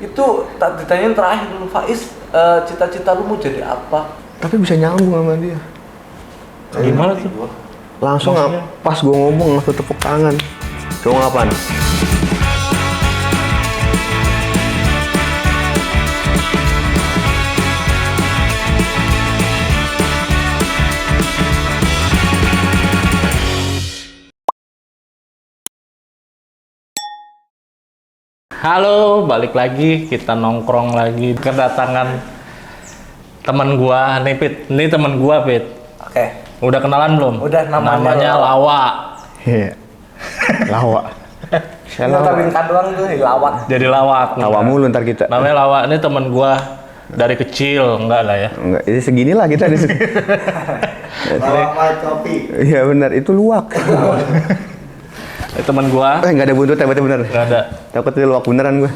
Itu tak ditanyain terakhir lu Faiz, cita-cita lu mau jadi apa? Tapi bisa nyambung sama dia. Gimana tuh? Langsung pas gue ngomong langsung tepuk tangan. Coba apaan? Halo, balik lagi, kita nongkrong lagi. Kedatangan teman gua nih, Pit. Ini teman gua, Pit. Oke. Udah kenalan belum? Udah, namanya Lawa. Iya. Lawa. Saya bingkat doang tuh, lawak. Jadi lawak. Tawa mulu ntar kita. Namanya Lawa. Ini teman gua dari kecil, enggak lah ya. Enggak, ini seginilah kita di sini. Lawak kopi. Iya benar, itu luwak. Teman gua. Enggak ada buntut, berarti bener. Enggak ada. Takut itu luwak beneran gua.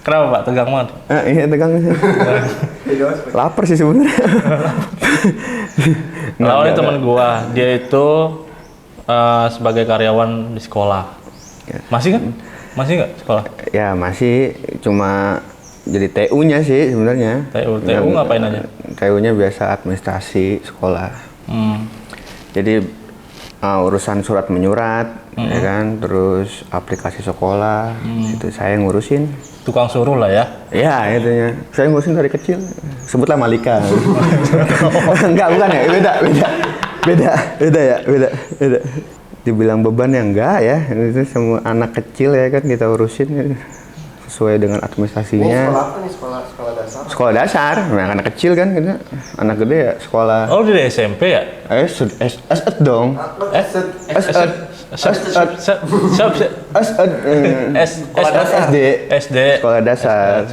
Kenapa, Pak? Tegang banget. Iya tegang. Lapar sih sebenarnya. Lawa ini teman gua. Dia itu sebagai karyawan di sekolah. Masih kan? Masih nggak sekolah? Ya masih, cuma jadi TU-nya sih sebenarnya. TU ngapain aja? TU-nya biasa administrasi sekolah. Jadi urusan surat menyurat, ya kan, terus aplikasi sekolah, itu saya ngurusin. Tukang suruh lah ya? Ya, itunya. Saya ngurusin dari kecil. Sebutlah Malika. Enggak, bukan ya? Beda. Dibilang beban ya enggak ya. Itu semua anak kecil ya kan kita urusin sesuai dengan administrasinya. Sekolah apa nih? Sekolah dasar? Sekolah dasar. Nah, anak kecil kan kita. Anak gede ya sekolah. Oh, dari SMP ya? SED dong. SD. Sekolah dasar.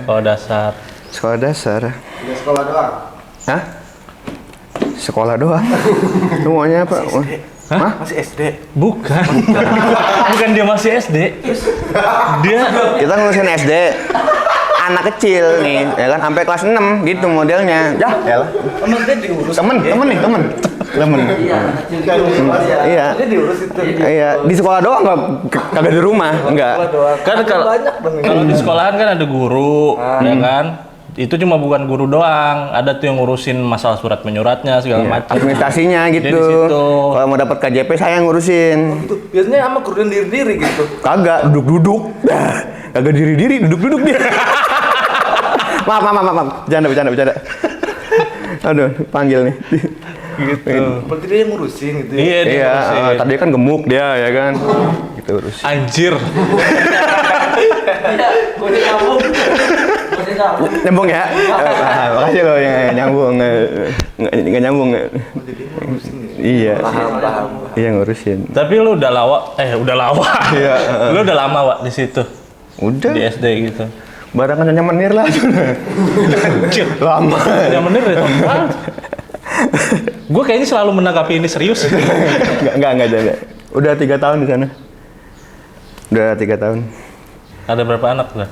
Udah sekolah doang? Hah? Sekolah doang? Itu maunya apa? Hah? Masih SD? Bukan dia masih SD. Kita ngurusin SD. Anak kecil nih, ya kan, sampai kelas 6 gitu modelnya. Ya lah. Emang dia diurus? Temen. Iya. Dia diurus itu. Iya, di sekolah doang kagak di rumah, enggak. Kan kalau di sekolahan kan ada guru, ya kan? Itu cuma bukan guru doang, ada tuh yang ngurusin masalah surat menyuratnya segala macam. Administrasinya Dia di gitu. situ. Kalau mau dapat KJP saya yang ngurusin. Itu biasanya sama guru diri gitu. Kagak, duduk-duduk. Kagak diri-diri, duduk-duduk dia. Maaf. Bercanda. Aduh, panggil nih. Gitu. Berarti dia yang ngurusin gitu ya? Iya, dia Iya, ngurusin. tadi kan gemuk dia ya kan. Gitu urusin. Anjir. Gue nyambung. Nyambung ya? Makasih loh yang nyambung. Nggak nyambung. Iya. Paham. Iya ngurusin. Tapi lu udah lawa. Iya. Lu udah lama, Wak, di situ. Udah. Di SD gitu. Barangan nyonya menir lah. Anjir. Lama. Yang bener ya, teman. Gue kayaknya selalu menanggapi ini serius. Enggak jadi. Udah 3 tahun di sana. Udah 3 tahun. Ada berapa anak tuh?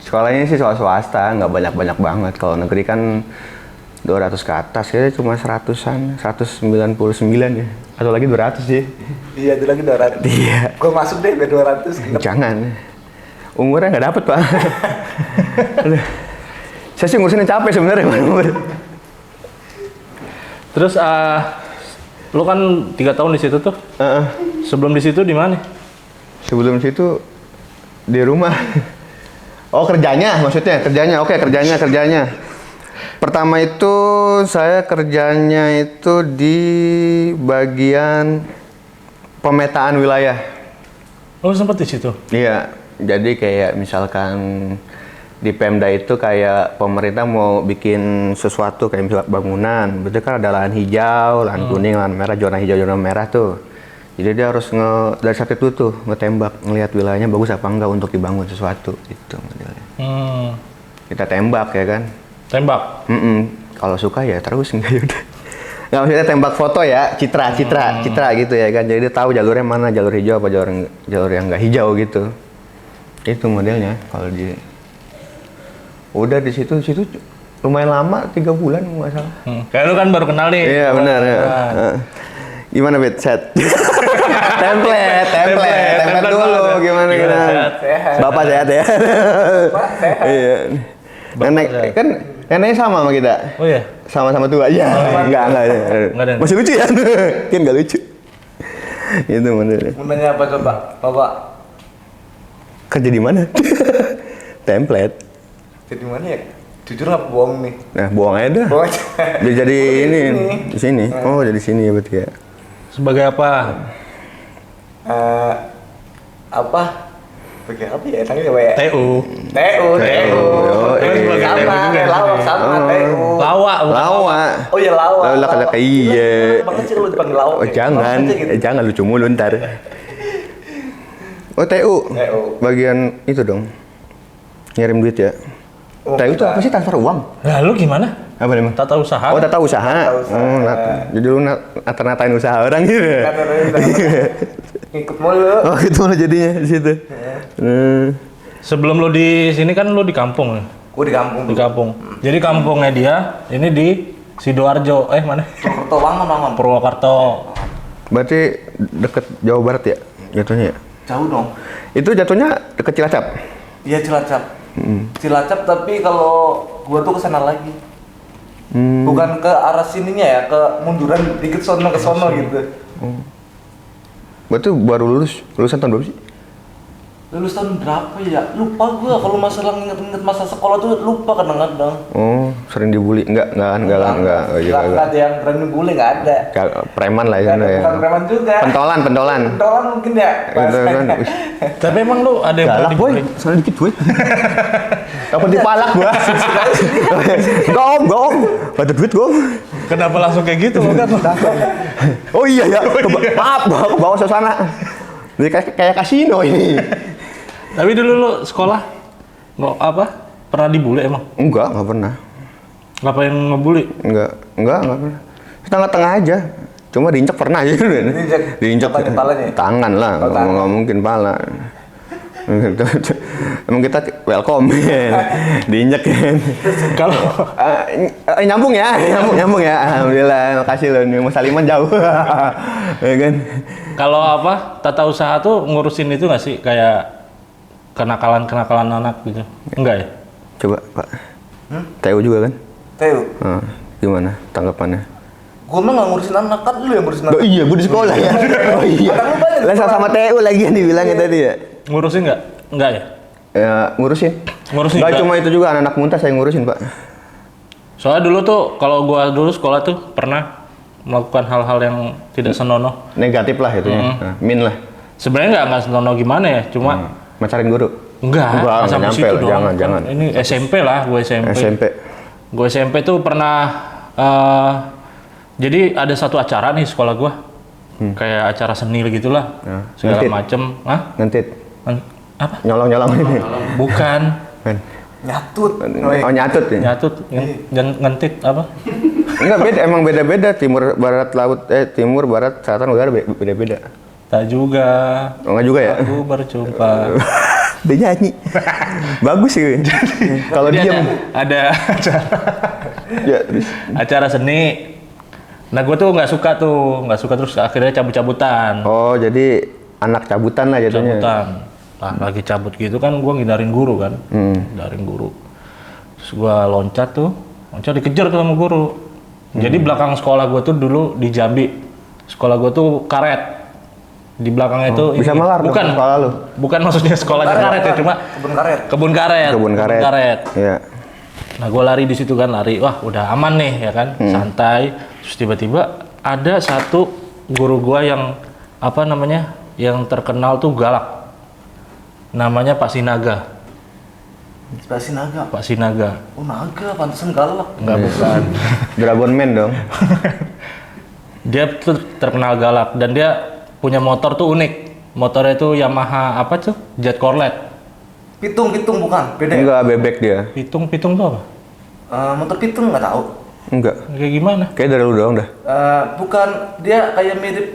Sekolahnya sih sekolah swasta, nggak banyak-banyak banget. Kalau negeri kan 200 ke atas, kayaknya cuma 100-an, 199 ya. Atau lagi 200 sih. Iya, itu lagi 200. Iya. Gue masuk deh ke 200. Jangan. Umurnya nggak dapet, Pak. Aduh. Saya sih ngurusinnya capek sebenarnya, umur. Terus lu kan 3 tahun di situ tuh. Sebelum di situ di mana? Sebelum situ di rumah. Oh, kerjanya maksudnya? Kerjanya. Oke, kerjanya. Pertama itu saya kerjanya itu di bagian pemetaan wilayah. Oh, sempat di situ. Iya. Jadi kayak misalkan di Pemda itu kayak pemerintah mau bikin sesuatu kayak misalnya bangunan, berarti kan ada lahan hijau, lahan kuning, lahan merah, zona hijau, zona merah tuh. Jadi dia harus dari saat itu tuh ngetembak, ngelihat wilayahnya bagus apa enggak untuk dibangun sesuatu gitu modelnya. Kita tembak ya kan. Tembak? Kalau suka ya terus, enggak yaudah. Nggak, maksudnya tembak foto ya, citra gitu ya kan. Jadi dia tahu jalurnya mana, jalur hijau apa jalur yang nggak hijau gitu. Itu modelnya kalau di udah di situ lumayan lama, 3 bulan nggak salah. Kayak lu kan baru kenal nih. Iya benar ya. Gimana Bet? Set. template dulu gimana? Sehat. Bapak sehat ya? Pak, sehat. Iya. Nenek kan neneknya sama sama kita. Oh iya. Sama-sama tua. Iya. Enggak. Enggak ada. Masih lucu ya? Kan enggak lucu. Itu bener. Mau nanya apa coba, Bapak? Kerja di mana? Template. Jadi mana ya? Jujur nggak bohong nih. Nah, buang aja dah. Bohong aja. Jadi ini sini. di sini. Oh, jadi sini ya berarti ya. Sebagai apa? Apa? Pakai apa ya? Tanya coba ya. TU. TU. Terus sebagai Sama, TU juga. kayak lawak sama TU. Lawak. bukan Lawak. Oh ya lawak. Lah kata iya. Banget sih lu dipanggil lawak. Oh, ya. jangan. Langsung aja gitu. Jangan lucu mulu ntar. Oh, TU. TU. Bagian itu dong. Ngirim duit ya. Oh, TU itu apa sih, transfer uang? Lah lu gimana? Apa emang? Tata usaha. Oh, tata usaha. Tata usaha. Oh, jadi lu nata-natain usaha orang gitu. ya? Ngikut mulu. Oh, itu malah jadinya di situ. Sebelum lu di sini kan lu di kampung. Gue di kampung. Di kampung. Jadi kampungnya dia ini di Sidoarjo. Mana? Purwokerto Wangon. Purwokerto. Berarti deket Jawa Barat ya jatuhnya ya? Jauh dong. Itu jatuhnya deket Cilacap? Iya Cilacap. Cilacap tapi kalau gua tuh kesana lagi. Bukan ke arah sininya ya, ke munduran dikit sono ke sono gitu. Berarti baru lulusan tahun berapa sih? Lulus tahun berapa ya? Lupa gua kalau masalah nginget-nginget masa sekolah tuh lupa kadang-kadang. Oh, sering dibully? Enggak. Oh, iya, Nggak ada yang berani bully, nggak ada. Preman lah ya. Bukan preman juga. Pentolan. Pentolan mungkin ya. Tapi emang lu ada yang Galak pernah boy, dibully? sana dikit boy. Dapat dipalak gua. Enggak om. Ada duit gua. Kenapa langsung kayak gitu? Kan? Oh iya ya, maaf gua ke bawah suasana. Ini kayak kasino ini. Tapi dulu lu sekolah nggak apa? Pernah dibully emang? Enggak pernah. Ngapain ngebully? Enggak pernah. Tengah-tengah aja. Cuma diinjak pernah aja. Diinjak Apanya, palanya? tangan lah, Oh, tangan. nggak mungkin pala. Emang kita welcome diinjak kan. Kalau Nyambung ya. Alhamdulillah, makasih loh. Nih Mas Saliman jauh. Ya kan. kalau apa? Tata usaha tuh ngurusin itu nggak sih kayak kenakalan anak gitu? Enggak ya? Coba Pak. TU juga kan? TU. Gimana tanggapannya? Gua mah nggak ngurusin anak, kan lu yang ngurusin anak. Oh iya, gue di sekolah ya. Oh iya. Lah sama TU lagi yang dibilangnya tadi ya. Ngurusin nggak? Enggak ya? Ya ngurusin. Ngurusin Nggak juga. cuma itu juga anak-anak muntah saya ngurusin Pak. Soalnya dulu tuh kalau gua dulu sekolah tuh pernah melakukan hal-hal yang tidak senonoh. Negatif lah itunya. Nah, min lah. Sebenarnya nggak senonoh gimana ya, cuma Macarin guru. enggak Enggak sampai nyampe situ lah, dong. jangan. Ini SMP lah, gue SMP. SMP. Gue SMP tuh pernah jadi ada satu acara nih sekolah gua. Kayak acara seni gitulah. Segala ngentit. macem. Hah? Ngentit. Apa? Nyolong ini. Bukan. Men. Nyatut. Oh nyatut ya? Nyatut, dan ngentit apa? Enggak beda, emang beda-beda. Timur, barat, selatan, utara beda-beda. Tak juga. Oh enggak juga ya? Aku berjumpa. Dia nyanyi. Bagus sih. Kalau Jadi diam. ada acara, Ya, terus. acara seni. Nah, gue tuh nggak suka terus akhirnya cabut-cabutan. Oh, jadi anak cabutan lah jatuhnya. Cabutan. Nah, lagi cabut gitu kan gue ngindarin guru kan. Ngindarin guru. Terus gue loncat dikejar tuh sama guru. Jadi belakang sekolah gue tuh dulu di Jambi. Sekolah gue tuh karet. Di belakangnya itu Bisa malar dong bukan sekolah lu. bukan maksudnya sekolahnya karet ya, cuma Kebun karet. kebun karet. Iya. Nah, gue lari di situ kan, wah udah aman nih ya kan, santai. Terus tiba-tiba ada satu guru gue yang apa namanya, yang terkenal tuh galak. Namanya Pak Sinaga. Pak Sinaga. Oh naga, pantesan galak. Enggak, bukan. Dragon Man dong. Dia tuh terkenal galak dan dia punya motor tuh unik. Motornya tuh Yamaha apa tuh? Jet Corvette. Pitung bukan, beda ya? Enggak bebek dia. Pitung tuh apa? Motor pitung nggak tahu. Enggak. Kayak gimana? Kayak dari lu doang dah. Bukan, dia kayak mirip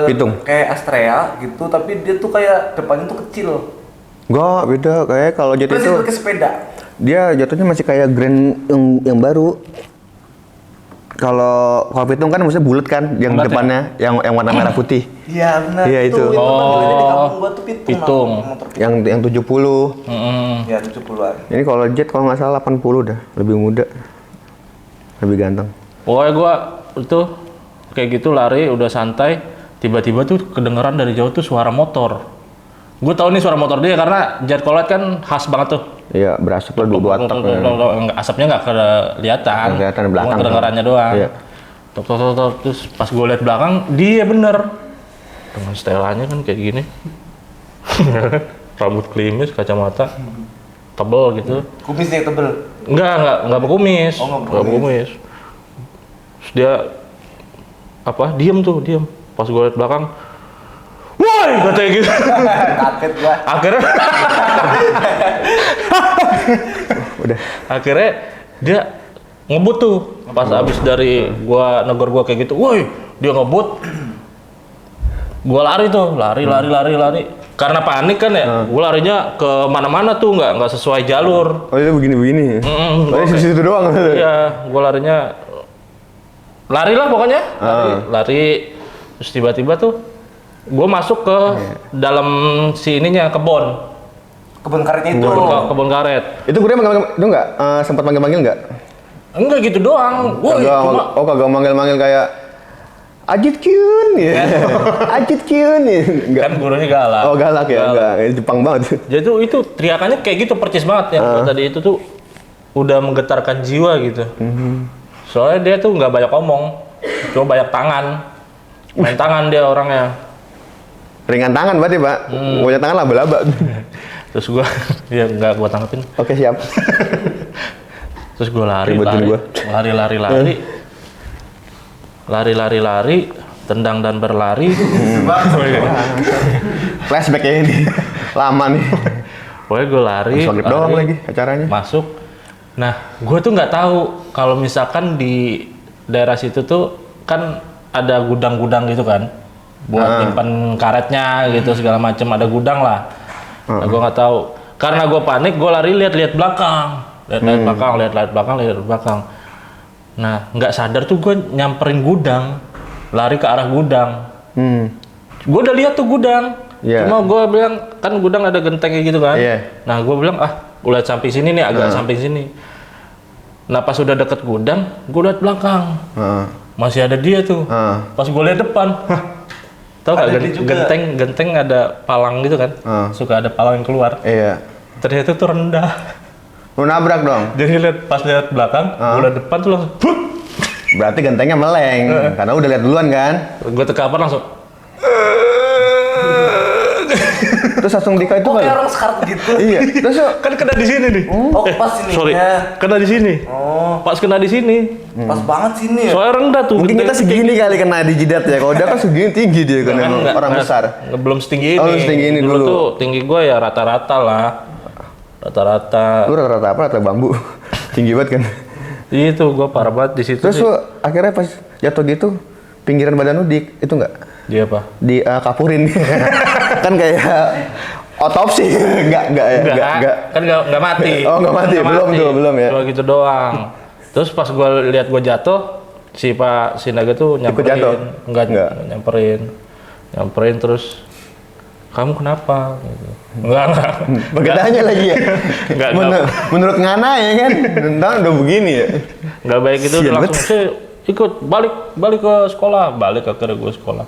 Pitung. kayak Astrea gitu, tapi dia tuh kayak depannya tuh kecil. Enggak, beda. Kayak kalau jet Terus itu pakai sepeda. dia jatuhnya masih kayak Grand yang baru. Kalau pitung kan maksudnya bulat kan, yang Bulat ya? depannya yang warna merah putih. Iya benar. Iya, itu. panggilannya di kampung gua tuh pitung. Pitung. Motor pitung. Yang 70. Ya 70-an. Ini kalau Jet kalau nggak salah 80 dah, lebih muda. Lebih ganteng. Pokoknya gua itu kayak gitu lari udah santai, tiba-tiba tuh kedengeran dari jauh tuh suara motor. Gue tahu nih suara motor dia karena Jet Coolite kan khas banget tuh. Iya, berasap lah dua tak. Asapnya nggak kelihatan. Nggak kelihatan di belakang. Cuma kedengarannya doang. Iya. Tok tok tok tok. Terus pas gue lihat belakang dia bener dengan setelannya kan kayak gini. Rambut klimis, kacamata tebel gitu. Kumisnya tebel. Enggak berkumis. Oh, nggak Nggak berkumis. Terus dia diem. Pas gue lihat belakang, woi katanya gitu. Kaget gua. Akhirnya dia ngebut tuh pas abis dari gua negor gua kayak gitu, woi dia ngebut, gua lari karena panik kan ya, gua larinya ke mana-mana tuh nggak sesuai jalur. Oh itu begini. Oh di situ doang. Iya, gua lari lah pokoknya, lari terus tiba-tiba tuh gua masuk ke dalam si ininya kebon Karetnya itu. kebon karet. Itu gue itu nggak sempat manggil-manggil nggak? Enggak gitu doang. Woi, cuma Kagak manggil-manggil kayak Ajit Kyun ya. Ajit Kyun ya. Enggak. kan gurunya galak. Oh galak ya, enggak. Jepang banget. Jadi itu teriakannya kayak gitu percis banget ya. Tadi itu tuh udah menggetarkan jiwa gitu. Soalnya dia tuh nggak banyak omong, cuma banyak tangan. Main tangan dia orangnya. Ringan tangan berarti Pak. Banyak tangan laba-laba. Terus gua ya nggak gua tanggepin. Oke siap. Terus gua Ribetin gua. lari, tendang dan berlari. Flashback ya ini. Lama nih. Pokoknya gua lari Doang lagi acaranya. masuk. Nah, gue tuh nggak tahu kalau misalkan di daerah situ tuh kan ada gudang-gudang gitu kan, buat nyimpan karetnya gitu segala macam, ada gudang lah. Nah, gue nggak tahu. Karena gue panik, gue lari lihat belakang, lihat belakang. Nah, nggak sadar tuh gue nyamperin gudang, lari ke arah gudang. Gue udah lihat tuh gudang. Yeah. Cuma gue bilang kan gudang ada gentengnya gitu kan. Yeah. Nah gue bilang gue lihat samping sini nih, agak samping sini. Nah pas udah deket gudang, gue lihat belakang. Masih ada dia tuh. Pas gue lihat depan, tau gak genteng ada palang gitu kan? Suka ada palang yang keluar. Iya. Ternyata tuh rendah. Lu nabrak dong. Jadi pas lihat belakang, gue lihat depan tuh langsung. Berarti gentengnya meleng, karena udah lihat duluan kan. Gue tekapan langsung. Terus langsung Dika itu Kok kan? kayak orang sekarat gitu? Iya. Terus Kan kena di sini nih. Oh, pas sini. Sorry, kena di sini. Oh, Pas kena di sini. pas banget sini ya. Soalnya rendah tuh. mungkin kita genteng. segini kali kena di jidat ya. Kalau dia kan segini tinggi dia kan, emang orang besar. Belum setinggi ini. Oh, setinggi ini dulu. Tuh tinggi gue ya rata-rata lah. Rata-rata. Lu rata-rata apa? Rata bambu. Tinggi banget kan. Itu gue parah banget di situ. Terus sih. lu akhirnya pas jatuh gitu, pinggiran badan lu itu enggak? Dia apa? Di kapurin. Kan kayak otopsi. Enggak. Kan nggak mati. Oh, nggak mati. Belum ya. Cuma gitu doang. Terus pas gue lihat gue jatuh, si Pak Sinaga tuh nyamperin. jatuh? Enggak Enggak. nyamperin terus. Kamu kenapa? Gitu. Enggak. Begadanya lagi ya. Enggak. Menurut Ngana ya kan, tentang udah begini ya. Nggak baik itu Sian langsung banget. saya ikut balik ke sekolah, akhirnya gue sekolah.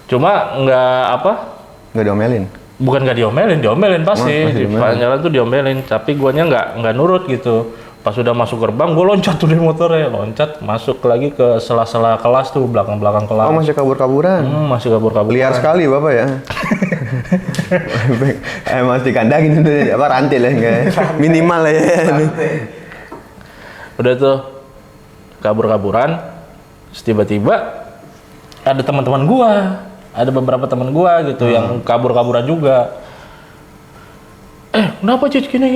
Cuma Nggak diomelin. bukan nggak diomelin pasti. Masih Di diomelin. jalan tuh diomelin, tapi guanya nggak nurut gitu. Pas udah masuk gerbang, gue loncat tuh dari motornya, masuk lagi ke sela-sela kelas tuh, belakang kelas. Oh masih kabur-kaburan. Masih kabur-kabur. Liar sekali bapak ya. Emang dikandangin itu apa rantai lah enggak? Minimal lah ya. Udah tuh kabur-kaburan, terus tiba-tiba ada teman-teman gua, ada beberapa teman gua gitu yang kabur-kaburan juga. Kenapa Cid gini?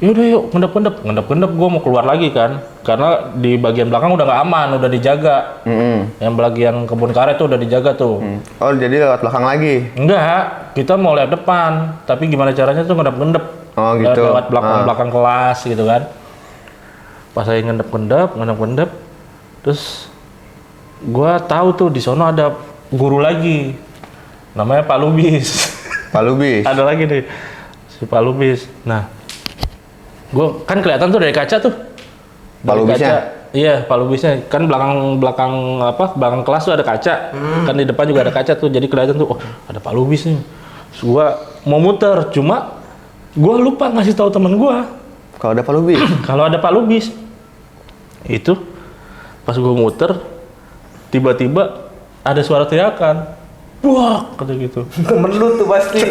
Yaudah yuk, ngendap-ngendap gua mau keluar lagi kan, karena di bagian belakang udah nggak aman, udah dijaga. Yang bagian kebun karet tuh udah dijaga tuh. Oh jadi lewat belakang lagi. Enggak, kita mau lewat depan, tapi gimana caranya tuh ngendap-ngendap. Oh gitu. Lewat belakang kelas gitu kan. Pas saya ngendap, Terus gua tahu tuh di sono ada guru lagi. Namanya Pak Lubis. Pak Lubis. Ada lagi nih si Pak Lubis. Nah, gua kan kelihatan tuh dari kaca tuh. Pak Dari Lubisnya? kaca. Iya, Pak Lubisnya. Kan belakang kelas tuh ada kaca. Kan di depan juga ada kaca tuh. Jadi kelihatan tuh, oh, ada Pak Lubis nih. Terus gua mau muter, cuma gua lupa ngasih tahu teman gua Kalau ada Pak Lubis. kalau ada Pak Lubis. Itu pas gua muter, tiba-tiba ada suara teriakan. Wah, kata gitu. Temen lu tuh pasti.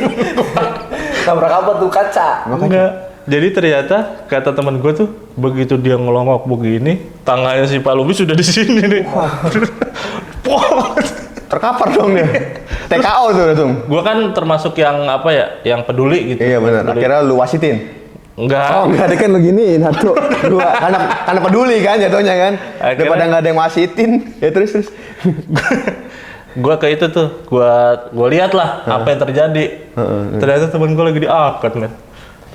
Nabrak apa tuh kaca? Enggak. Jadi ternyata kata teman gue tuh begitu dia ngelongok begini, tangannya si Pak Lubis sudah di sini nih. Terkapar dong dia. TKO tuh langsung. Gue kan termasuk yang apa ya, yang peduli gitu. Iya benar. Peduli. Akhirnya lu wasitin. Enggak. Oh enggak, ada kan lu giniin satu, dua. Karena peduli kan jatuhnya kan. Akhirnya- Daripada nggak ada yang wasitin. Ya terus. Gue ke itu tuh, gue lihat lah apa yang terjadi. Ternyata temen gue lagi diangkat nih.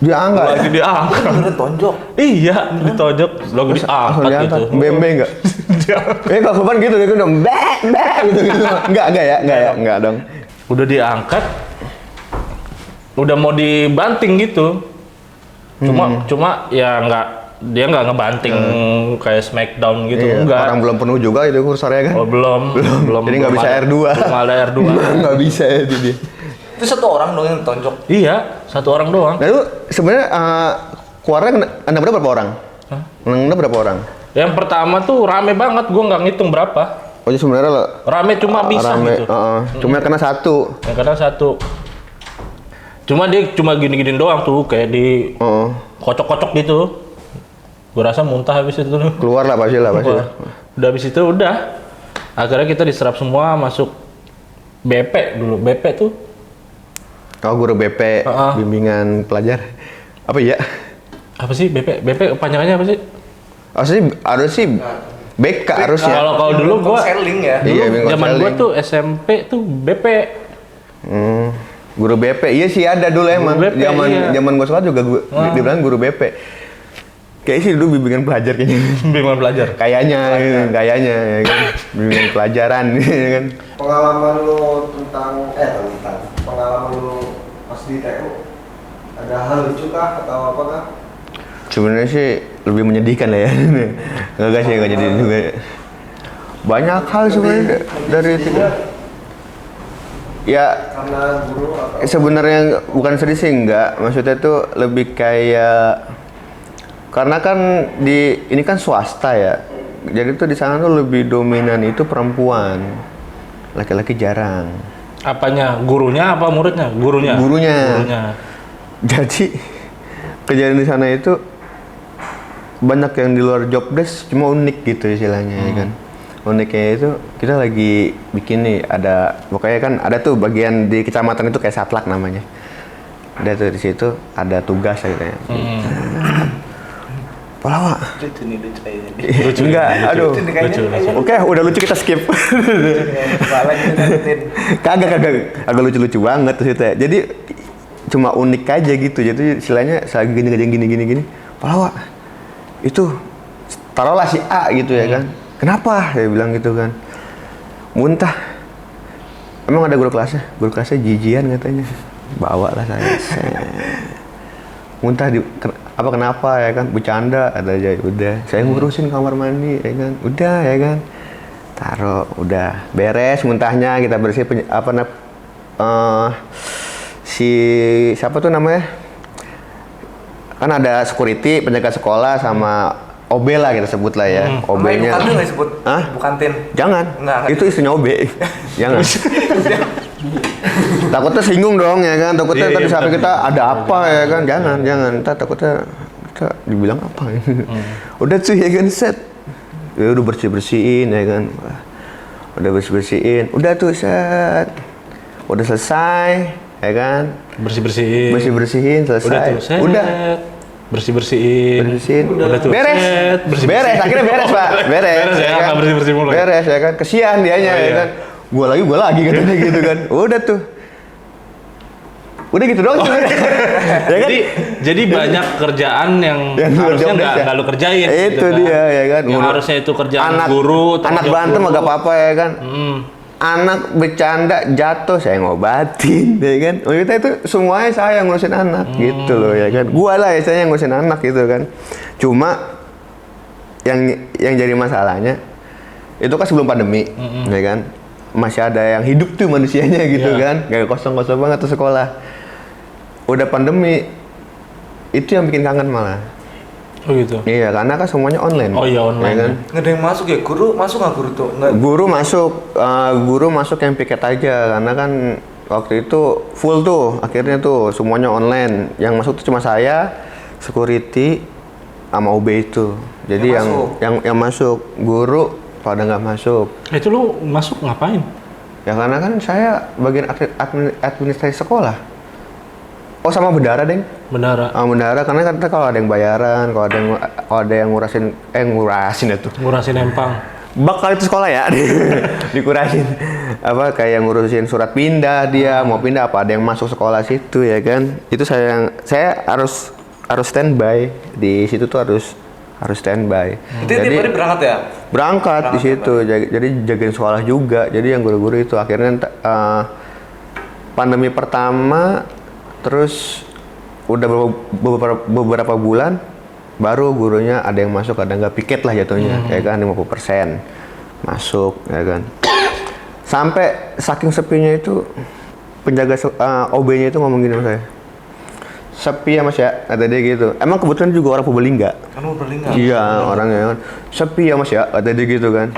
Dia angkat. Lagi diangkat. Beneran tonjok. Iya, ditonjok, lagi diangkat gitu. Bembe enggak? Kalau kapan gitu dia udah bek gitu. Enggak ya, dong. Udah diangkat, udah mau dibanting gitu. Cuma ya dia nggak ngebanting kayak Smackdown gitu, Iya, enggak. orang belum penuh juga itu kursornya kan. Oh, belum. Jadi nggak bisa ada- R2. Belum ada R2. Nggak bisa ya itu dia. Itu satu orang dong yang tonjok. Iya, satu orang doang. Lalu sebenarnya keluarnya anda berapa orang? Hah? Anda berapa orang? Yang pertama tuh rame banget, gua nggak ngitung berapa. Oh jadi sebenarnya lo Rame cuma bisa rame, gitu. cuma kena satu. Yang kadang satu. Cuma dia cuma gini-gini doang tuh, kayak di Oh, kocok-kocok gitu. Gua rasa muntah habis itu tuh. keluar lah pasti lah. Wah, udah habis itu udah. Akhirnya kita diserap semua masuk BP dulu. BP tuh Oh guru BP, bimbingan pelajar. Apa ya? apa sih BP? BP panjangannya apa sih? Harus sih BK harusnya. Kalau dulu gua Konseling ya. Iya, dulu bimbingan zaman gua konseling. tuh SMP tuh BP. Guru BP, iya sih ada dulu emang. BP, iya. Zaman gua sekolah juga dibilang guru BP. Kayak sih dulu bimbingan pelajar kayaknya. Bimbingan belajar. Kayaknya ya kan. Bimbingan pelajaran ya kan. Pengalaman lu tentang pengalaman lu pas di TU ada hal lucu kah atau apa kah? Sebenarnya sih lebih menyedihkan lah ya. Enggak sih, enggak jadi juga. Banyak hal sebenarnya dari itu. Ya Karena guru atau sebenarnya bukan sedih sih enggak. Maksudnya tuh lebih kayak karena kan ini kan swasta ya. Jadi tuh di sana tuh lebih dominan itu perempuan. Laki-laki jarang. Apanya? Gurunya apa muridnya? Gurunya. Gurunya. Jadi kejadian di sana itu banyak yang di luar job desk cuma unik gitu istilahnya ya kan. Uniknya itu kita lagi bikin nih pokoknya kan ada tuh bagian di kecamatan itu kayak satlak namanya. Ada tuh di situ ada tugas gitu ya. Palawa. Lucu nih lucu aja nih. Lucu. Enggak, aduh. Lucu. Oke, udah lucu kita skip. Balik ngeliatin. Kagak agak lucu-lucu banget tuh ya. Jadi cuma unik aja gitu. Jadi istilahnya saya gini. Palawa. Itu taruhlah si A gitu ya kan. Kenapa? Dia bilang gitu kan. Muntah. Emang ada guru kelasnya? Guru kelasnya jijian katanya. Bawa lah saya. Muntah apa kenapa ya kan? Bercanda ada aja. Udah, saya ngurusin kamar mandi ya kan. Udah ya kan. Taruh, udah beres muntahnya, kita bersih si siapa tuh namanya? Kan ada security, penjaga sekolah sama OB lah kita sebut lah ya. OB-nya. Bukantin nggak disebut? Hah? Bukantin. Jangan. Enggak. Itu istrinya OB. Jangan. Takutnya singgung dong ya kan. Takutnya Iya, tadi iya, sampai betul. kita ada apa ya kan. Jangan. Ntar takutnya kita dibilang apa. Udah cuy ya kan set. Ya udah bersih-bersihin ya kan. Wah, udah bersih-bersihin. Udah tuh set. Udah selesai ya kan. Bersih-bersihin. Bersih-bersihin selesai. Udah tuh, set. Udah. Bersih-bersihin. Bersihin. Udah tuh, Beres. set. Bersih-bersihin. Beres. Akhirnya beres, Pak. Beres. Beres ya, nggak bersih-bersih mulu ya? Beres ya kan. Kesian dianya Oh, ya iya. kan. Gua lagi katanya gitu kan. Udah tuh. Udah gitu doang sebenarnya. Ya kan? Jadi banyak kerjaan yang harusnya nggak lu kerjain. Itu gitu dia ya kan. Yang harusnya itu kerjaan anak, guru. Anak berantem agak apa-apa ya kan. Anak bercanda jatuh saya ngobatin ya kan. Oh kita itu semuanya saya yang ngurusin anak gitu loh ya kan. Gua lah ya saya yang ngurusin anak gitu kan. Cuma yang jadi masalahnya itu kan sebelum pandemi ya kan. Masih ada yang hidup tuh manusianya gitu kan. Gak kosong-kosong banget tuh sekolah. Udah pandemi itu yang bikin kangen malah. Oh gitu. Iya, karena kan semuanya online. Oh iya online. Ya kan? Nggak ada yang masuk ya? Guru masuk nggak guru tuh? Nggak. Guru masuk yang piket aja karena kan waktu itu full tuh akhirnya tuh semuanya online. Yang masuk tuh cuma saya, security, sama OB itu. Jadi yang masuk guru pada nggak masuk. Itu lu masuk ngapain? Ya karena kan saya bagian administrasi sekolah. Oh sama bendara, Deng. Bendara. Bendara karena kan kalau ada yang bayaran, kalau ada yang ngurasin itu. Ngurasin empang. Bakal itu sekolah ya, dikurasin. Apa kayak ngurusin surat pindah dia, mau pindah apa ada yang masuk sekolah situ ya kan. Itu saya harus standby di situ tuh harus standby. Jadi tiap hari berangkat ya? Berangkat di situ, jadi jagain sekolah juga. Jadi yang guru-guru itu akhirnya pandemi pertama, terus udah beberapa bulan baru gurunya ada yang masuk, ada nggak piket lah jatuhnya, ya kan 50% masuk, ya kan. Sampai saking sepinya itu penjaga OB-nya itu ngomong gini sama saya. Sepi ya Mas ya, kata dia gitu. Emang kebetulan juga orang Purbalingga. Kan Purbalingga. Iya, orangnya kan. Sepi ya Mas ya, kata dia gitu kan.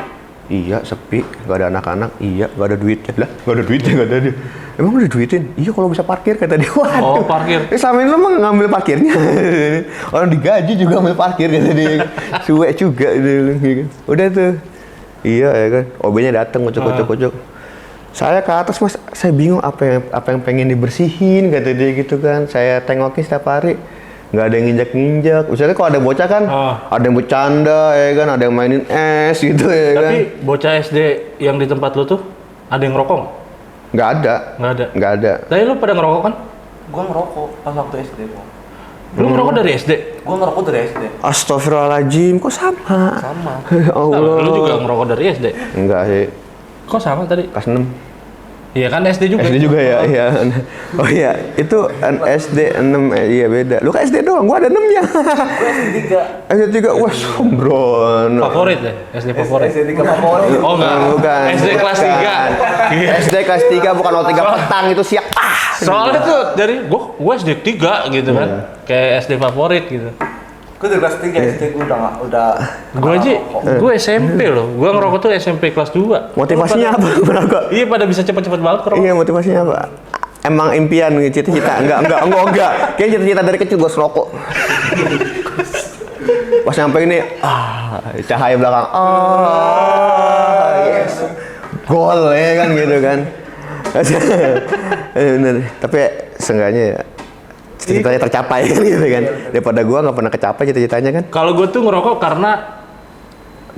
Iya, sepi, gak ada anak-anak. Iya, gak ada duit. Lah, gak ada duitnya, kata dia. Emang udah duitin? Iya, kalau bisa parkir, kata dia. Waduh. Oh, parkir. Selama ini lo mah ngambil parkirnya. Orang digaji juga ngambil parkir, kata dia. Suwe juga. Gitu. Udah tuh. Iya, ya kan. OB-nya datang, kocok. Saya ke atas Mas, saya bingung apa yang pengen dibersihin, kata dia gitu kan. Saya tengokin setiap hari, nggak ada yang nginjak-nginjak. Misalnya kalau ada bocah kan, ada yang bercanda ya kan, ada yang mainin es gitu ya kan. Tapi bocah SD yang di tempat lu tuh, ada yang ngerokok nggak? Nggak ada. Tapi lu pada ngerokok kan? Gua ngerokok pas waktu SD gua. Lu ngerokok dari SD? Gua ngerokok dari SD. Astagfirullahaladzim, kok sama? Sama. Allah. Lu juga ngerokok dari SD? Enggak sih, Kok sama tadi? kelas 6. Iya kan SD juga. SD juga ya, iya. Oh iya, itu SD 6, iya beda. Lu kan SD doang, gua ada 6-nya. Gua SD 3. SD 3, wah sombron. Favorit ya? SD favorit? SD 3 favorit. Oh enggak, Bukan. SD kelas 3. SD kelas 3 bukan 03 petang itu siap. Soalnya tuh dari gua SD 3 gitu kan. Kayak SD favorit gitu. Gua dari kelas 3 SD gua udah Gue SMP loh. Gua ngerokok tuh SMP kelas 2. Motivasinya apa merokok? Iya, pada bisa cepet-cepet banget ngerokok. Iya, motivasinya apa? Emang impian cita-cita? Enggak. Kayaknya cita-cita dari kecil gua serokok. Pas nyampe ini, cahaya belakang. Yes. Gol ya kan gitu kan. Bener. Tapi seenggaknya ya cita-citanya tercapai gitu kan. Daripada gua nggak pernah kecapai cita-citanya kan. Kalau gue tuh ngerokok karena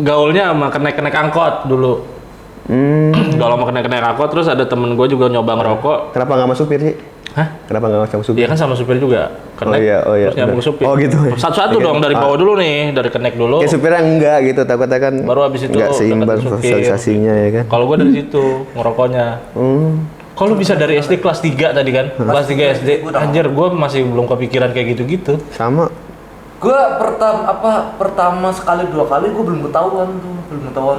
gaulnya sama kenaik angkot dulu. Gaul sama kenaik angkot, terus ada temen gue juga nyoba ngerokok. Kenapa nggak masuk supir sih? Hah? Kenapa nggak masuk supir? Iya kan sama supir juga. Kenaik, Oh iya. terus nyambung ke supir. Oh gitu. Satu-satu dong, dari bawah dulu nih, dari kenaik dulu. Ya supirnya enggak gitu, takutnya kan Baru abis itu nggak seimbang deketin supir. sosialisasinya ya kan. Kalau gue dari situ ngerokoknya. Kalau bisa dari SD kelas 3 tadi kan? Kelas 3 SD. Anjir, gue masih belum kepikiran kayak gitu-gitu. Sama. Gua pertama sekali 2 kali gua belum ketahuan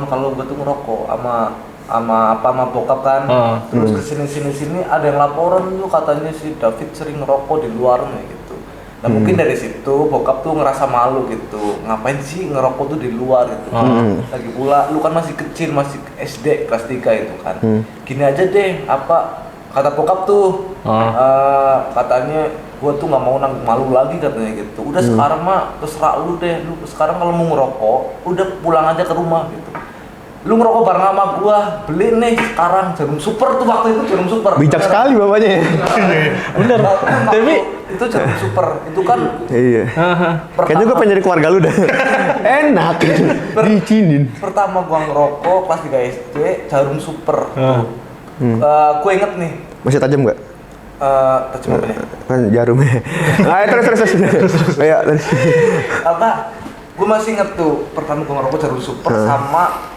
kalau gua tuh ngerokok sama bokap kan. Terus kesini ada yang laporan tuh katanya si David sering ngerokok di luar nih gitu. Nah mungkin dari situ bokap tuh ngerasa malu gitu, ngapain sih ngerokok tuh di luar gitu. Lagi pula lu kan masih kecil, masih SD kelas 3 itu kan. Gini aja deh, kata bokap tuh katanya gua tuh nggak mau nanggung malu lagi katanya gitu. Udah sekarang mah terserah lu deh, lu sekarang kalau mau ngerokok udah pulang aja ke rumah gitu. Lu ngerokok bareng sama gua, beli nih sekarang jarum super tuh, waktu itu jarum super. Bijak sekali bapaknya. Bener. Tapi itu jarum super, itu kan Iya. Kayaknya gue pengen jadi keluarga lu dah. Enak. Dicinin. pertama gua ngerokok kelas 3 SD jarum super. Gua inget nih, Masih tajam nggak? Terjemah apa ya? Kan jarumnya. Terus. Ya, terus. Apa? Gue masih inget tuh pertama gue ngerokok Jarum Super sama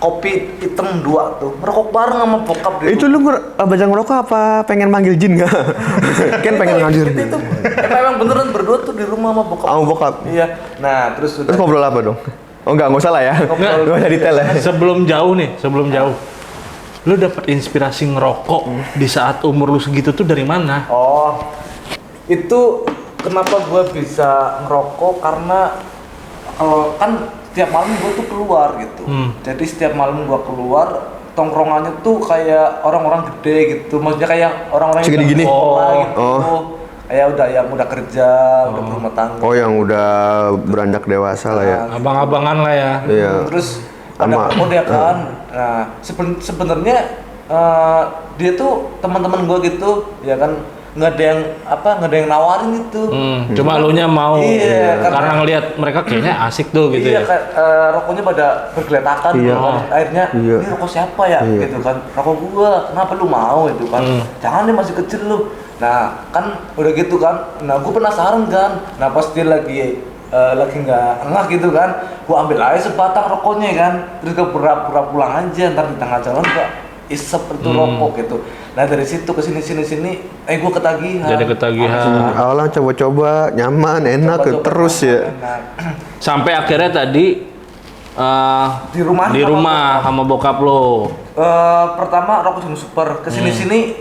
kopi hitam 2 tuh. Ngerokok bareng sama bokap dia. Itu lu baca ngerokok apa pengen manggil jin nggak? Kan pengen manggil. Itu emang beneran berdua tuh di rumah sama bokap. Sama bokap? Iya. Nah terus Terus ngobrol apa dong? Oh nggak usah lah ya. Nggak usah detail ya. Sebelum jauh. Lu dapat inspirasi ngerokok di saat umur lu segitu tuh dari mana? Oh, itu kenapa gue bisa ngerokok karena kan setiap malam gue tuh keluar gitu. Jadi setiap malam gue keluar tongkrongannya tuh kayak orang-orang gede gitu. Maksudnya kayak orang-orang Segede gini? Gitu. Oh. Kayak yang udah kerja, udah berumah tangga. Oh yang udah beranjak dewasa lah ya. Abang-abangan lah ya. Iya. Terus ada kode ya kan. Nah, sebenarnya dia tuh teman-teman gue gitu, ya kan nggak ada yang nawarin gitu. Cuma lu nya mau. Iya, karena ngelihat mereka kayaknya asik tuh gitu iya, ya. Rokoknya pada bergeletakan gitu kan. Akhirnya ini rokok siapa ya gitu kan. Rokok gua, kenapa lu mau itu kan. Jangan nih masih kecil lu. Nah, kan udah gitu kan. Nah, gua penasaran kan. Nah, pas dia lagi nggak engah gitu kan, gua ambil aja sebatang rokoknya kan, terus gua pura-pura pulang aja, ntar di tengah jalan gua isep itu rokok gitu. Nah dari situ ke sini gua ketagihan. Jadi ketagihan. Awalnya coba-coba nyaman, enak Coba-coba terus ya. enak. Sampai akhirnya tadi Di rumah sama bokap lo. Pertama rokok Jarum Super, kesini-sini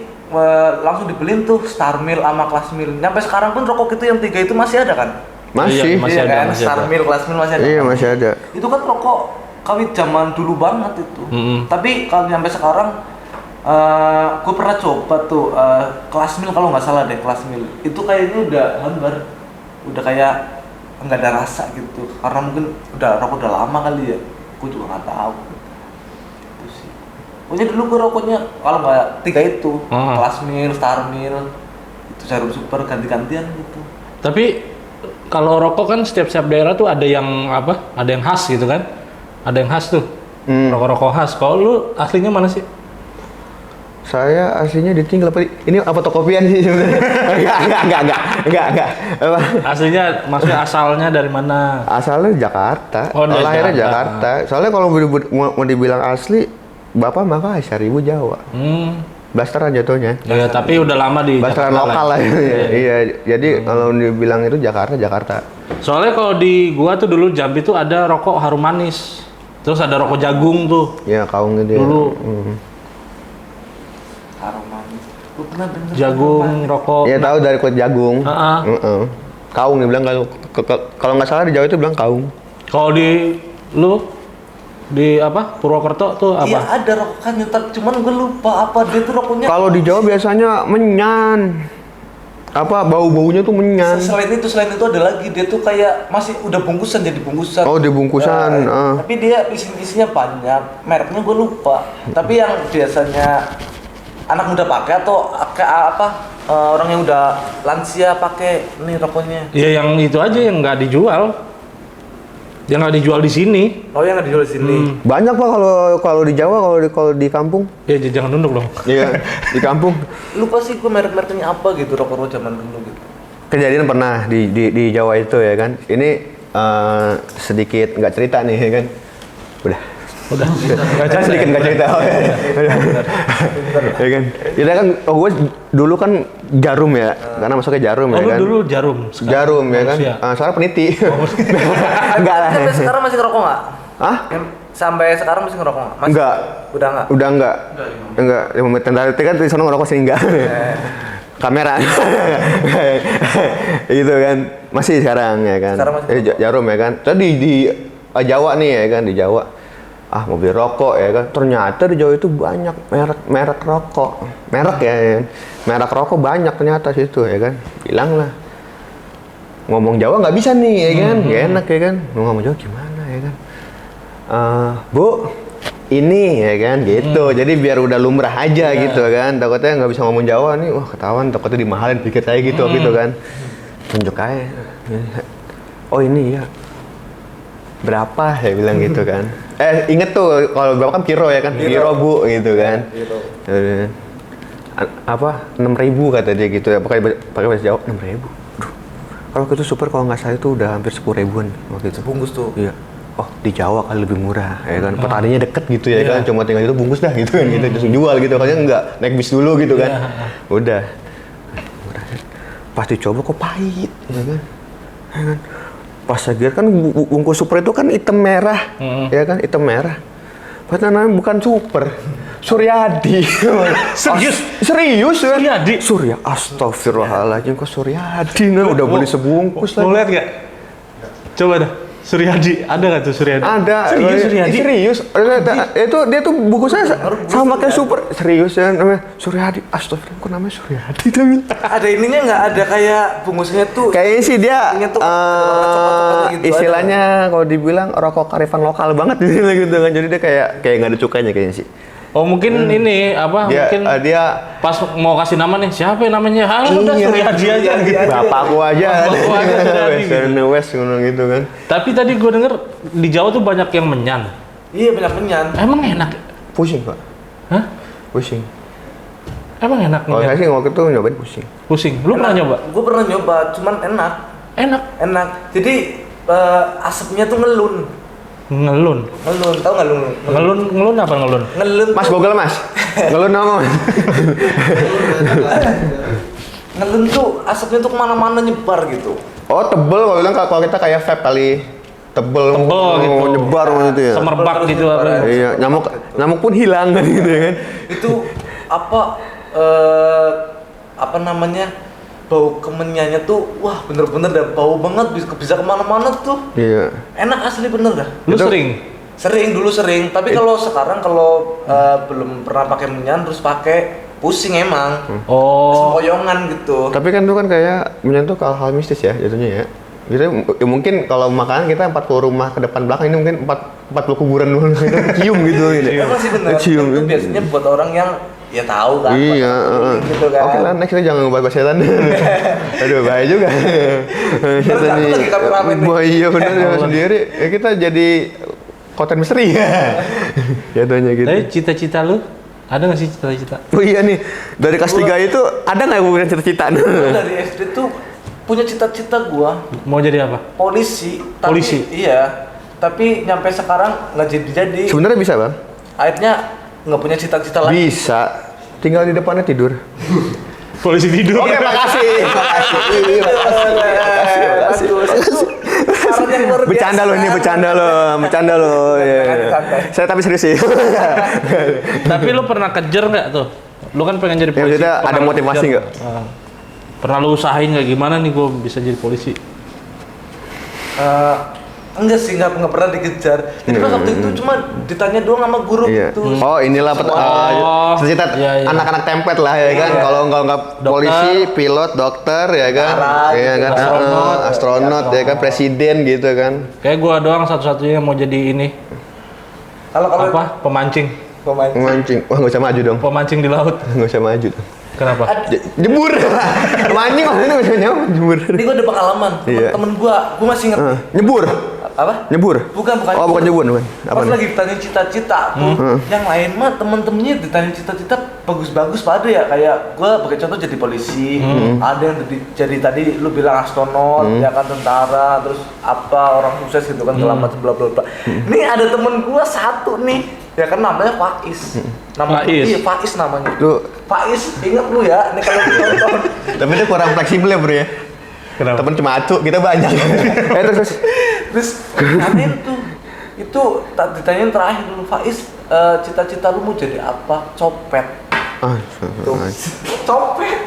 langsung dibeliin tuh Star Mill sama Class Mill. Sampai sekarang pun rokok itu yang 3 itu masih ada kan? Masih. Iya, masih ada, kan? masih Star ada. Mill, Class Mill masih ada. Iya kan? masih ada. Itu kan rokok kawit zaman dulu banget itu. Tapi kalau sampai sekarang gue pernah coba tuh Class Mill kalau nggak salah deh, Class Mill. Itu kayaknya udah hambar. Udah kayak nggak ada rasa gitu. Karena mungkin rokok udah lama kali ya. Gue juga nggak tahu. Itu sih. Pokoknya dulu gue rokoknya kalau nggak 3 itu, Class Mill, Star Mill, itu Jarum Super ganti-gantian gitu. Tapi kalau rokok kan setiap daerah tuh ada yang apa? Ada yang khas gitu kan? Ada yang khas tuh. Rokok-rokok khas. Kalau lu aslinya mana sih? Saya aslinya ditinggal apa? Ini apa fotokopian sih sebenarnya? Enggak. Apa? Aslinya maksudnya asalnya dari mana? Asalnya Jakarta. Oh, dari Lahirnya Jakarta. Jakarta. Soalnya kalau mau dibilang asli, Bapak Makassar, Ibu Jawa. Blasteran jatuhnya. Ya, tapi udah lama di Blasteran Jakarta lokal lah. Iya. Jadi kalau dibilang itu Jakarta. Soalnya kalau di gua tuh dulu Jambi tuh ada rokok Harum Manis. Terus ada rokok jagung tuh. Ya, kaung gitu ya. Dulu. Harum Manis. Gue pernah denger Jagung, rokok. Ya tahu dari kulit jagung. Heeh. Kaung dibilang kalau nggak salah di Jawa itu bilang kaung. Kalau di lu di apa? Purwokerto tuh apa? Iya ada rokok kan cuman gue lupa apa dia tuh rokoknya. Kalau di Jawa biasanya menyan. Apa bau-baunya tuh menyan. Selain itu ada lagi dia tuh kayak masih udah bungkusan jadi bungkusan. Oh, di bungkusan. Tapi dia isinya banyak. Mereknya gue lupa. Tapi yang biasanya anak muda pakai atau orang yang udah lansia pakai nih rokoknya. Ya yang itu aja yang nggak dijual. Yang nggak dijual di sini. Oh yang nggak dijual di sini. Banyak Pak kalau di Jawa, kalau di kampung. Ya jangan nunduk dong. Iya, di kampung. Lupa sih gue merek-mereknya apa gitu rokok-rokok zaman dulu gitu. Kejadian pernah di Jawa itu ya kan. Ini sedikit nggak cerita nih ya kan. Udah. Sedikit nggak cerita. Ya kan. Kita kan gue dulu kan jarum ya. Karena masuknya jarum ya Lu kan. dulu jarum. Jarum ya kan. Sekarang peniti. Enggak lah. Sampai sekarang masih ngerokok nggak? Hah? Sampai sekarang masih ngerokok nggak? Masih? Enggak. Udah nggak? Udah enggak. Enggak. 5 menit tadi kan di sana ngerokok sih enggak. Kamera. Gitu kan. Masih sekarang ya kan. Sekarang masih jarum ya kan. Tadi di Jawa nih ya kan, di Jawa. Mau beli rokok ya kan. Ternyata di Jawa itu banyak merek rokok. Merek ya kan. Merek rokok banyak ternyata situ ya kan. Bilang lah. Ngomong Jawa nggak bisa nih ya kan. Nggak enak ya kan. Ngomong Jawa gimana ya kan. Bu, ini ya kan gitu. Jadi biar udah lumrah aja gitu kan. Takutnya nggak bisa ngomong Jawa nih. Wah ketahuan takutnya dimahalin pikir saya gitu gitu kan. Tunjuk aja. Oh ini ya. Berapa ya bilang gitu kan. Inget tuh kalau berapa kan kilo ya kan. Kilo Bu gitu kan. 6.000 kata dia gitu ya, pakai bahasa Jawa 6.000. Aduh, kalau itu super kalau nggak salah itu udah hampir 10 ribuan waktu itu. Bungkus tuh. Iya. Oh di Jawa kali lebih murah, ya kan. Petaninya deket gitu ya kan, cuma tinggal itu bungkus dah gitu kan, gitu langsung jual gitu. Makanya nggak naik bis dulu gitu kan. Udah. Murah. Pas dicoba kok pahit, ya kan. Ya kan. Pas lagi kan bungkus super itu kan hitam merah, ya kan, hitam merah. Padahal namanya bukan super, Suryadi. Serius? Serius ya? Suryadi? Surya, astagfirullahaladzim kok Suryadi, nah udah beli sebungkus Mau lagi. lihat nggak? Coba dah. Suryadi, ada nggak tuh Suryadi? Ada. Serius Suryadi? Serius. Itu dia tuh bungkusnya sama kayak super. Serius ya namanya Suryadi. Astagfirullah, kok namanya Suryadi tapi. Ada ininya nggak, ada kayak bungkusnya tuh. Kayaknya sih dia Ini tuh coklat-coklatnya gitu, istilahnya kalau dibilang rokok karifan lokal banget gitu kan. Jadi dia kayak nggak ada cukainya kayaknya sih. Oh mungkin ini apa? Mungkin Dia pas mau kasih nama nih, siapa yang namanya? Udah Suryadi aja gitu. bapakku aja. Bapakku aja Suryadi gitu. Western West gitu kan. Tapi tadi gue denger di Jawa tuh banyak yang menyan. Iya banyak menyan. Emang enak? Pusing pak. Hah? Pusing. Emang enak Kalau saya menyan? sih waktu itu nyobain pusing. Pusing. Lu pernah nyoba? Gue pernah nyoba, cuman enak. Enak. Jadi asapnya tuh ngelun. Ngelun. Tahu nggak lu? Ngelun apa ngelun? Ngelun. Mas tuh- Google mas. Ngelun nama mas. Ngelun tuh asapnya tuh kemana-mana nyebar gitu. Oh tebel kalau bilang kalau kita kayak vape kali. Tebel gitu. nyebar gitu ya. Semerbak gitu Nyebar apa? aja. Iya, nyamuk pun hilang kan gitu ya kan. Itu apa namanya, bau kemenyannya tuh wah bener-bener dah bau banget, bisa kemana-mana tuh. Iya. Enak asli bener dah. Lu Itu- sering? Dulu sering, tapi kalau sekarang belum pernah pakai menyan terus pakai pusing emang. Oh. Sempoyongan gitu. Tapi kan itu kan kayak menyentuh ke hal mistis ya jatuhnya ya. Jadi ya mungkin kalau makanan kita 40 rumah ke depan belakang ini mungkin 40 kuburan dulu kita cium gitu gitu. Emang sih bener. Cium. Itu biasanya buat orang yang ya tahu kan. Iya, gitu kan. Oke lah, next kita jangan ngebahas setan. Aduh, bahaya juga. Setan Satu nih. lagi kameramen nih. Wah iya benar ya sendiri. Ya kita jadi konten misteri ya. Jatuhnya gitu. Tapi cita-cita lu ada nggak sih cita-cita? Oh iya nih, dari kelas 3 itu ada nggak yang punya cita-cita? Gua dari SD tuh punya cita-cita gua Mau jadi apa? polisi. Polisi? Iya. Tapi nyampe sekarang nggak jadi. Sebenarnya bisa bang? Akhirnya nggak punya cita-cita lagi. Bisa. Tinggal di depannya tidur. Polisi tidur. Oke, makasih. Saran yang luar biasa. Bercanda lo ini, bercanda lo. Iya. Saya tapi serius sih. Tapi lu pernah kejar nggak tuh? Lu kan pengen jadi Ya, polisi. maksudnya pernah ada lu motivasi kejar? nggak? Pernah lu usahain nggak gimana nih gue bisa jadi polisi? Enggak sih, nggak pernah dikejar. Jadi pas waktu itu cuma ditanya doang sama guru Iya. gitu. Oh inilah cita-cita Iya, iya. anak-anak template lah ya kan. Iya. Kalau nggak polisi, pilot, dokter ya kan. Tentara, Iya gitu. kan. Astronot ya kan, presiden gitu kan. Kayak gua doang satu-satunya yang mau jadi ini Kalau apa? Pemancing. pemain Mancing. Wah nggak usah maju dong. Pemancing di laut. Nggak usah maju. Kenapa? Jebur. Mancing maksudnya nggak usah nyawa. Jebur. ini gue ada pengalaman. Iya. Temen gue masih inget. Nyebur. Apa? Nyebur. Bukan. Oh bukan nyebur. Bukan. Apa Pas nih? lagi ditanya cita-cita tuh, yang lain mah temen-temennya ditanya cita-cita bagus-bagus pada ya, kayak gue pakai contoh jadi polisi, ada yang jadi tadi lu bilang astronot, ya kan tentara, terus apa orang sukses gitu kan segala macam bla bla bla. Nih ada temen gue satu nih, ya kan namanya Faiz. Faiz? Iya Faiz namanya. Lu Faiz, inget lu ya, nih kalau ditonton. tapi dia kurang fleksibel ya bro ya. Kenapa? Temen cuma atu, kita banyak. Terus. Terus aneh tuh, itu ditanyain terakhir dulu Faiz, cita-cita lu mau jadi apa? Copet. Tuh. Copet.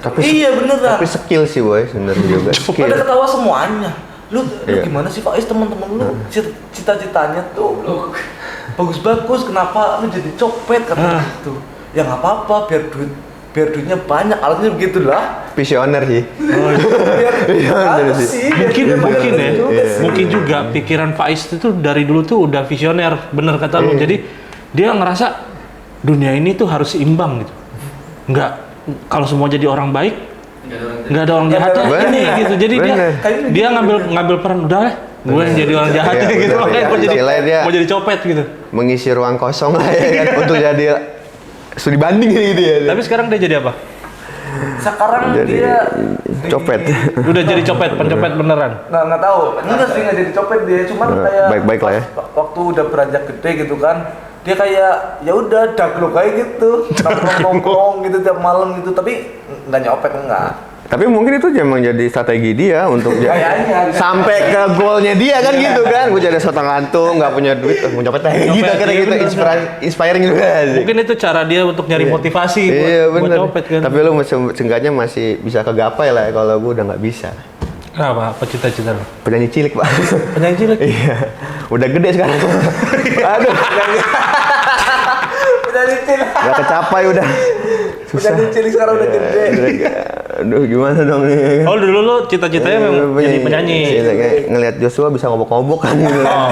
Tapi Iya beneran. tapi skill sih boy sebenarnya juga. Skill. Pada ketawa semuanya. Lu Iya. gimana sih Faiz, teman-teman lu cita-citanya tuh bagus-bagus, kenapa lu jadi copet kata gitu? Ya nggak apa-apa, biar duitnya banyak, alatnya begitulah. Visioner sih. Biar bener apa sih. sih? Mungkin Biar mungkin ya. juga sih. Mungkin juga pikiran Faiz itu dari dulu tuh udah visioner, bener kata lu. Jadi dia ngerasa dunia ini tuh harus seimbang gitu. Enggak kalau semua jadi orang baik, nggak ada orang jahat ada ya orang ini jahat. gitu. Jadi Bener. dia ngambil peran udah lah. Gue yang jadi orang jahat Iya, gitu. bener, Makanya iya. gue Istilahnya dia- mau jadi copet gitu. Mengisi ruang kosong lah ya kan untuk jadi studi banding gitu ya. Tapi sekarang dia jadi apa? Sekarang Jadi dia copet. Udah jadi copet, pencopet beneran. nggak tahu. Enggak sih nggak jadi copet dia, cuman kayak baik-baik lah ya. Waktu udah beranjak gede gitu kan, dia kayak ya udah daglok kayak gitu, nongkrong gitu tiap malam gitu, tapi nggak nyopet enggak. Tapi mungkin itu emang jadi strategi dia untuk Kayaknya. sampai ke goalnya dia kan gitu kan. Gue jadi seorang ngantung, nggak punya duit, mau copet kayak gitu Nyopet, kan iya, gitu, bener. inspiring juga. Mungkin itu cara dia untuk nyari motivasi Iya buat bener. copet kan. Tapi lu seenggaknya masih bisa kegapai lah. Kalau gue udah nggak bisa. Kenapa? Apa cita-cita lu? Penyanyi cilik pak. Penyanyi cilik? Iya. Udah gede sekarang. Aduh. Udah dicil, Udah kecapai udah. udah dicil sekarang udah gede. Aduh gimana dong nih. Oh dulu lu cita-citanya memang jadi penyanyi. Iya, kayak ngelihat Joshua bisa ngobok-ngobok kan gitu. Oh.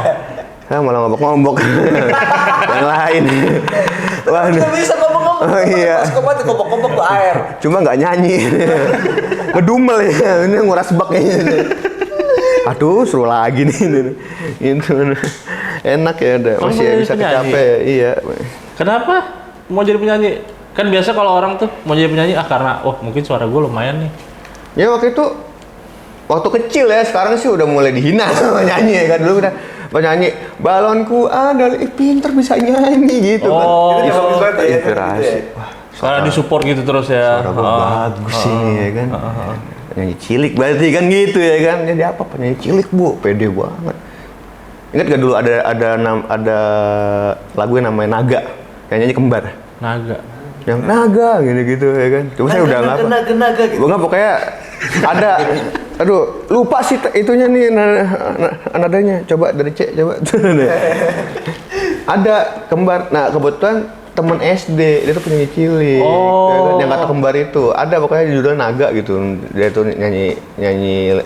Saya malah ngobok-ngobok. Yang lain. Waduh. Nggak bisa ngomong-ngomong. Oh, iya. Pas kopat dikobok-kobok ke air. Cuma nggak nyanyi. Ngedumel ya. Ini nguras bak kayaknya. Aduh, suruh lagi nih. Itu enak ya udah. Oh, Masih mau jadi bisa penyanyi? kecapai. Iya. Kenapa mau jadi penyanyi? Kan biasa kalau orang tuh mau jadi penyanyi karena mungkin suara gue lumayan nih. Ya waktu itu waktu kecil ya, sekarang sih udah mulai dihina sama nyanyi ya kan. Dulu udah penyanyi balonku adalah pinter bisa nyanyi gitu kan. Oh. Itu Itu bagus banget ya, inspirasi. gitu ya. Wah, Karena disupport gitu terus ya. suara gua bagus ini ya kan. Penyanyi cilik berarti kan gitu ya kan. Jadi apa penyanyi cilik bu, pede banget. Ingat gak dulu ada lagu yang namanya Naga, yang nyanyi kembar. Naga. Yang naga gitu ya kan. Cuma saya udah nggak apa. Naga gitu. Gue nggak pokoknya ada. Aduh, lupa sih itunya nih nadanya. Coba dari C, coba. Ada kembar. Nah kebetulan temen SD dia tuh penyanyi cilik. Oh. Ya kan? Yang kata kembar itu ada pokoknya judulnya Naga gitu. Dia tuh nyanyi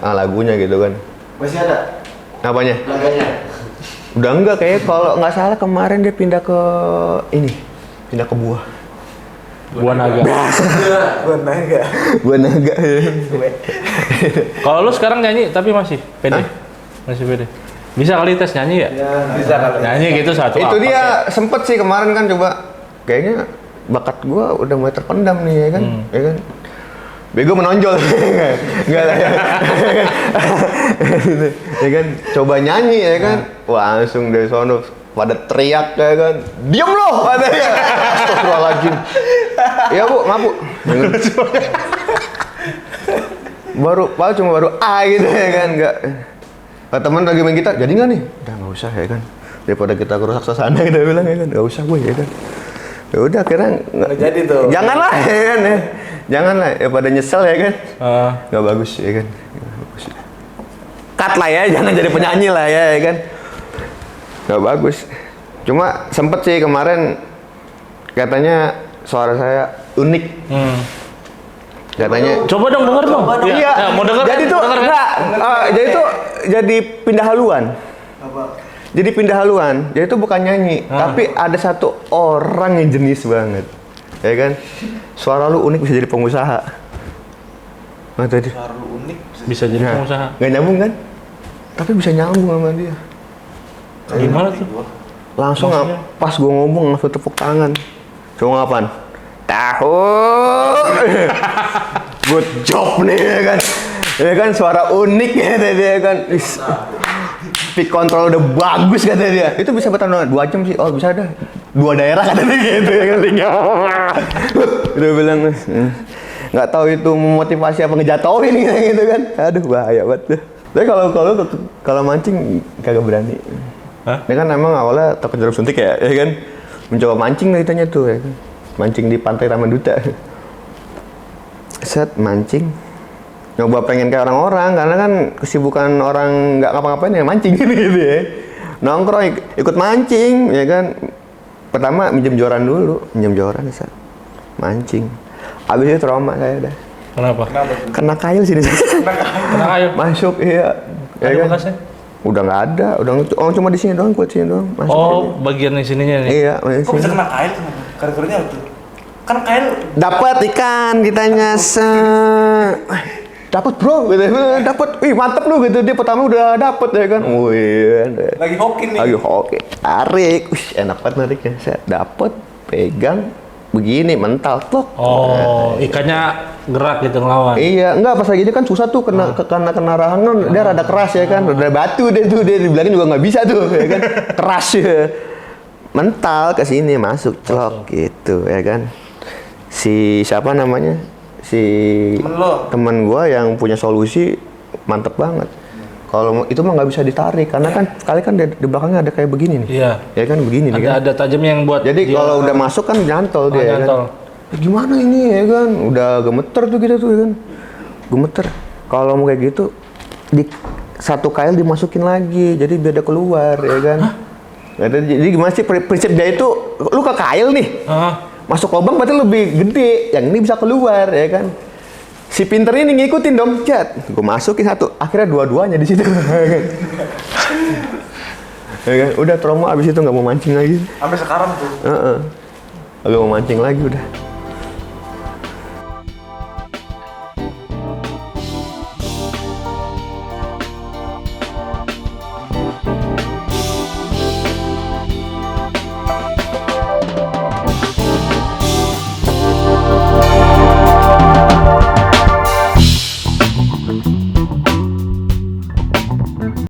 lagunya gitu kan. Masih ada Apanya? naganya? Udah enggak kayak kalau nggak salah kemarin dia pindah ke pindah ke buah. Gua naga. Buat naga. Buah naga. Kalau lu sekarang nyanyi tapi masih pede? Masih pede. Bisa kali tes nyanyi ya? Bisa kalau Nyanyi gitu satu Itu apa dia kayak. sempet sih kemarin kan coba kayaknya bakat gua udah mulai terpendam nih ya kan, ya kan. Bego menonjol, enggak lah ya. Ya kan, coba nyanyi ya kan, wah langsung dari sono pada teriak ya kan, diem loh katanya. Astagfirullahaladzim. Iya bu, maaf bu. Baru A gitu ya kan, enggak. Teman lagi main gitar, jadi nggak nih? Udah nggak usah ya kan. Daripada kita kerusak suasana kita bilang ya kan, nggak usah gue ya kan. Ya udah akhirnya Nggak jadi tuh. Janganlah ya kan ya. Janganlah ya pada nyesel ya kan. Nggak bagus ya kan. Nggak bagus. Cut lah ya, jangan jadi penyanyi lah ya kan. Nggak bagus. Cuma sempet sih kemarin katanya suara saya unik. Katanya Coba dong denger dong. iya, Ya, mau denger? jadi tuh Mau denger kan? enggak, jadi tuh jadi pindah haluan. Apa? Jadi pindah haluan, jadi itu bukan nyanyi, tapi ada satu orang yang jenis banget, ya kan? Suara lu unik bisa jadi pengusaha. Nah tadi, Suara lu unik. Bisa jadi pengusaha. nggak nyambung kan? Tapi bisa nyambung sama dia. Gimana tuh? Langsung pas gua ngomong langsung tepuk tangan. Coba ngapain? Tahu. Good job nih ya kan. Ya kan suara unik ya dia kan. Peak control udah bagus kata dia. Itu bisa bertahan 2 jam sih. Oh bisa ada 2 daerah kata dia gitu ya kan. Udah bilang nggak tahu itu memotivasi apa ngejatohin gitu kan. Aduh bahaya banget. Tapi kalau mancing kagak berani. Hah? Dia kan emang awalnya takut jarum suntik ya kan. Mencoba mancing lah ditanya tuh ya kan. Mancing di pantai Taman Duta. Set mancing. Nyoba pengen kayak orang-orang karena kan kesibukan orang nggak ngapa-ngapain ya mancing gitu ya. Nongkrong ikut mancing ya kan. Pertama minjem joran dulu, set. Mancing. Abis itu trauma saya udah. Kenapa? Kena kail sini. Kena kayu. Masuk iya. Ya Ada kan? bekasnya? Udah nggak ada, cuma di sini doang, kuat sini doang. Masuk Oh, bagian di sininya nih. iya, Kok bisa kena kail? Kategorinya apa tuh? Kan kail dapat ikan ditanya dapat bro gitu dapat mantep lu gitu dia pertama udah dapet ya kan wih lagi hoki nih. lagi hoki tarik enak banget nariknya saya dapet pegang begini mental tok. Oh, ikannya gerak gitu ngelawan. Iya, enggak pas lagi ini kan susah tuh kena rahangan, dia rada keras ya kan, rada batu dia dibilangin juga nggak bisa tuh ya kan, keras ya. Mental ke sini masuk celok gitu ya kan. Si siapa namanya? Si teman gua yang punya solusi mantep banget. Kalau itu mah nggak bisa ditarik karena kan sekali kan di belakangnya ada kayak begini nih. Iya. Ya kan begini nih kan. Ada tajamnya yang buat. Jadi kalau udah masuk kan nyantol dia ya kan. Gimana ini ya kan? Udah gemeter tuh kita tuh ya kan. Gemeter. Kalau mau kayak gitu di satu kail dimasukin lagi jadi biar dia keluar ya kan. Jadi gimana sih prinsip dia itu lu ke kail nih. Masuk lubang berarti lebih gede. Yang ini bisa keluar ya kan. Si pinter ini ngikutin dong, Cat. Gue masukin satu, akhirnya dua-duanya di situ. Ya kan? Udah trauma abis itu nggak mau mancing lagi. Sampai sekarang tuh. Nggak mau mancing lagi udah.